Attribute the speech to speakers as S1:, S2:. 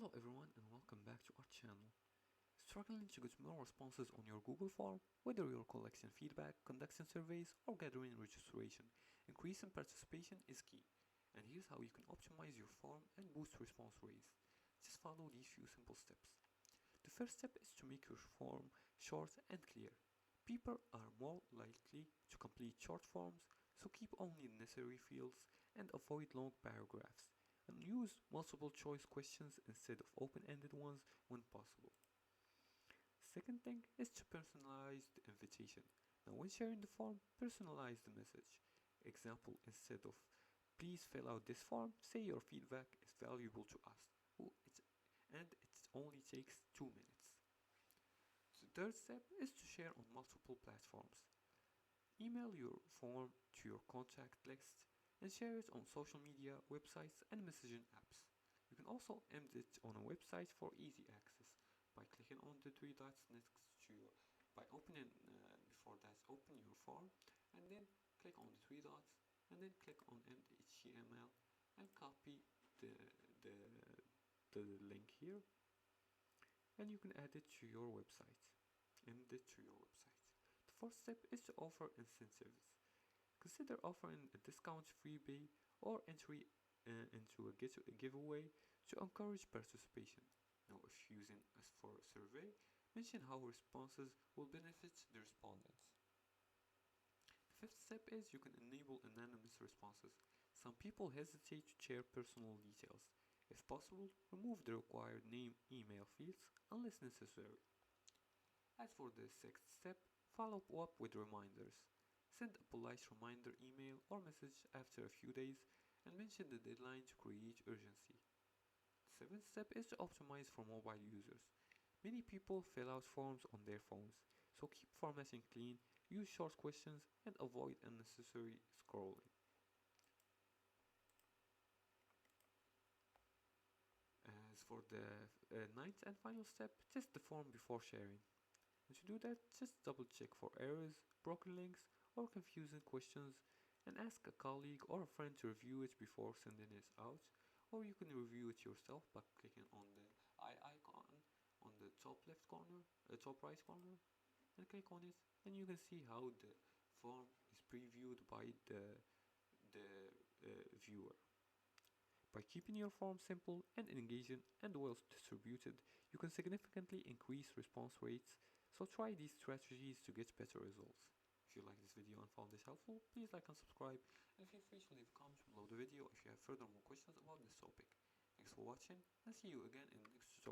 S1: Hello everyone and welcome back to our channel. Struggling to get more responses on your Google form, whether you're collecting feedback, conducting surveys, or gathering registration, increasing participation is key. And here's how you can optimize your form and boost response rates. Just follow these few simple steps. The first step is to make your form short and clear. People are more likely to complete short forms, so keep only the necessary fields and avoid long paragraphs. And use multiple choice questions instead of open-ended ones when possible. Second thing is to personalize the invitation. Now when sharing the form, personalize the message. Example, instead of please fill out this form, say your feedback is valuable to us. And it only takes 2 minutes. The third step is to share on multiple platforms. Email your form to your contact list and share it on social media, websites and messaging apps. You can also embed it on a website for easy access by clicking on the three dots next to your, by opening, before that open your form and then click on the three dots and then click on embed HTML and copy the, the, the link here and you can add it to your website. Embed it to your website. The fourth step is to offer incentives. Consider offering a discount freebie or entry into a giveaway to encourage participation. Now, if using as for a survey, mention how responses will benefit the respondents. The fifth step is you can enable anonymous responses. Some people hesitate to share personal details. If possible, remove the required name email fields unless necessary. As for the sixth step, follow up with reminders. Send a polite reminder email or message after a few days and mention the deadline to create urgency. The seventh step is to optimize for mobile users. Many people fill out forms on their phones, so keep formatting clean, use short questions, and avoid unnecessary scrolling. As for the ninth and final step, test the form before sharing. And to do that, just double check for errors, broken links, or confusing questions and ask a colleague or a friend to review it before sending it out, or you can review it yourself by clicking on the eye icon on the top left corner, top right corner, and click on it, and you can see how the form is previewed by the viewer. By keeping your form simple and engaging and well distributed, you can significantly increase response rates, so try these strategies to get better results. If you like this video and found this helpful, please like and subscribe, and feel free to leave comments below the video if you have further more questions about this topic. Thanks for watching, and see you again in the next tutorial.